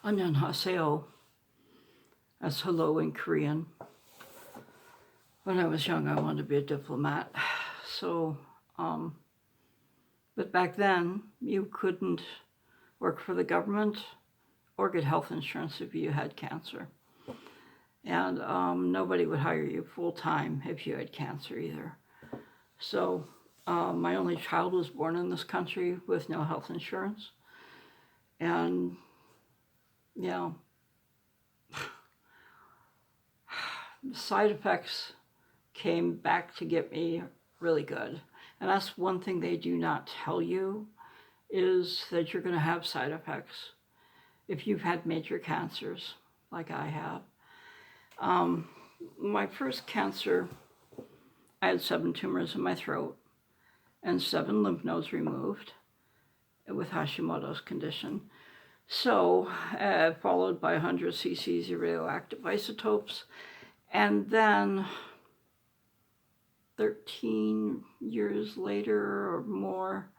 안녕하세요. That's hello in Korean. When I was young, I wanted to be a diplomat. So, but back then, you couldn't work for the government or get health insurance if you had cancer. And nobody would hire you full time if you had cancer either. So, my only child was born in this country with no health insurance. And, yeah, the side effects came back to get me really good. And that's one thing they do not tell you, is that you're going to have side effects if you've had major cancers like I have. My first cancer, I had 7 tumors in my throat and 7 lymph nodes removed with Hashimoto's condition. So, followed by 100 cc's of radioactive isotopes. And then 13 years later or more,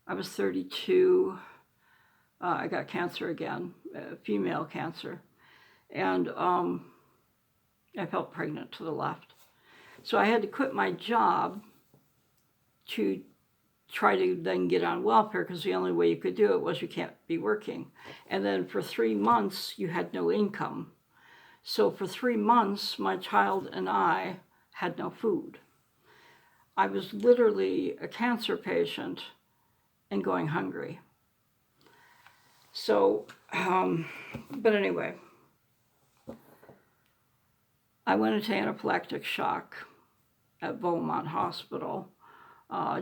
I was 32, I got cancer again, female cancer. And I felt pregnant to the left. So I had to quit my job to try to then get on welfare, because the only way you could do it was you can't be working. And then for 3 months, you had no income. So for 3 months, my child and I had no food. I was literally a cancer patient and going hungry. So, but anyway, I went into anaphylactic shock at Beaumont Hospital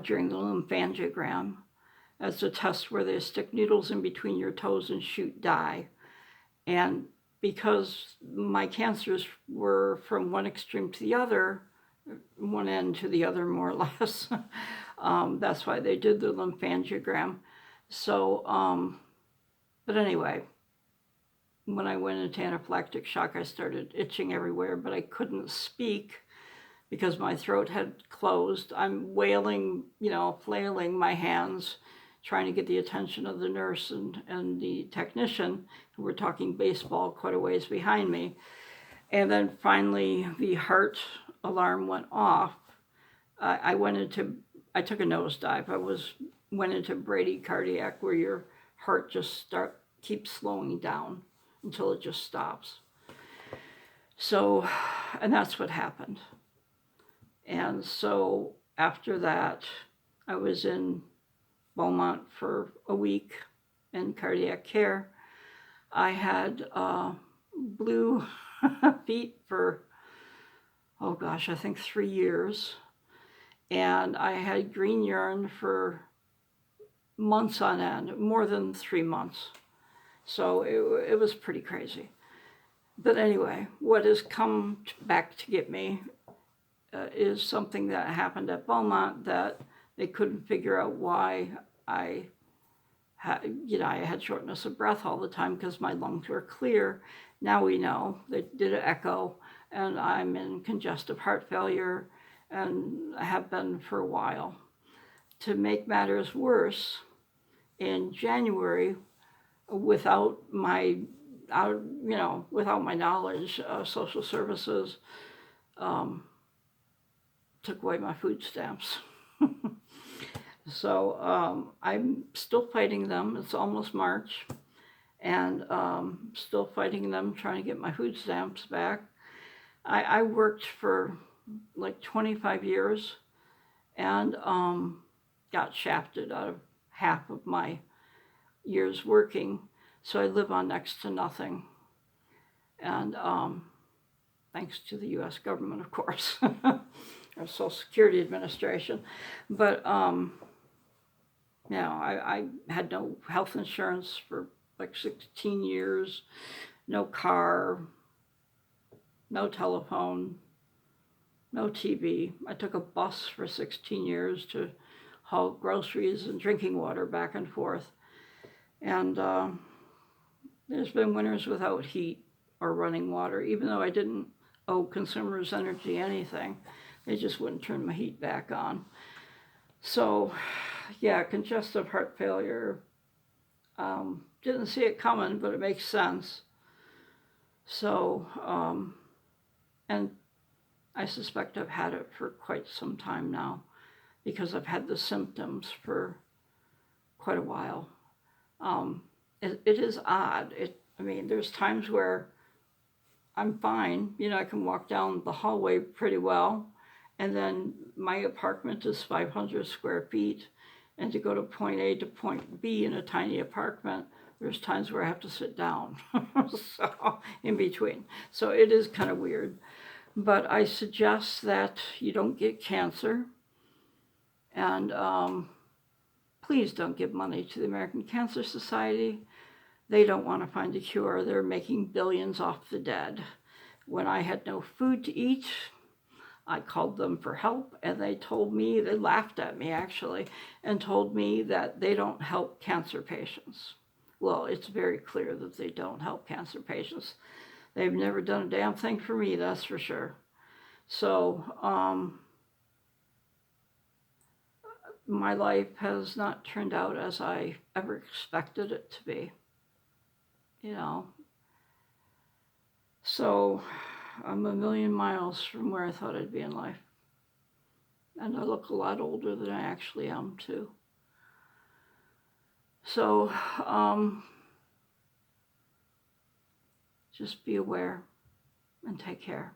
during the lymphangiogram as a test where they stick needles in between your toes and shoot dye. And because my cancers were from one extreme to the other, one end to the other more or less, that's why they did the lymphangiogram. So, but anyway, when I went into anaphylactic shock, I started itching everywhere, but I couldn't speak because my throat had closed. I'm wailing, flailing my hands, trying to get the attention of the nurse and the technician, who were talking baseball quite a ways behind me. And then finally, the heart alarm went off. I took a nosedive. Went into bradycardiac, where your heart just keeps slowing down until it just stops. So, and that's what happened. And so after that, I was in Beaumont for a week in cardiac care. I had blue feet for, I think 3 years. And I had green urine for months on end, more than 3 months. So it was pretty crazy. But anyway, what has come back to get me is something that happened at Beaumont that they couldn't figure out why I had shortness of breath all the time because my lungs were clear. Now we know. They did an echo, and I'm in congestive heart failure, and I have been for a while. To make matters worse, in January, without my knowledge, social services took away my food stamps. So I'm still fighting them. It's almost March, and still fighting them, trying to get my food stamps back. I worked for like 25 years and got shafted out of half of my years working. So I live on next to nothing. And thanks to the U.S. government, of course, or Social Security Administration. But I had no health insurance for like 16 years, no car, no telephone, no TV. I took a bus for 16 years to haul groceries and drinking water back and forth. And there's been winters without heat or running water, even though I didn't owe Consumers Energy anything. They just wouldn't turn my heat back on. So, yeah, congestive heart failure, didn't see it coming, but it makes sense. So, and I suspect I've had it for quite some time now because I've had the symptoms for quite a while. It is odd. I mean, there's times where I'm fine. You know, I can walk down the hallway pretty well. And then my apartment is 500 square feet. And to go to point A to point B in a tiny apartment, there's times where I have to sit down. So, in between. So it is kind of weird. But I suggest that you don't get cancer. And please don't give money to the American Cancer Society. They don't want to find a cure. They're making billions off the dead. When I had no food to eat, I called them for help, and they laughed at me actually, and told me that they don't help cancer patients. Well, it's very clear that they don't help cancer patients. They've never done a damn thing for me, that's for sure. So, my life has not turned out as I ever expected it to be, you know. So, I'm a million miles from where I thought I'd be in life. And I look a lot older than I actually am, too. So, just be aware and take care.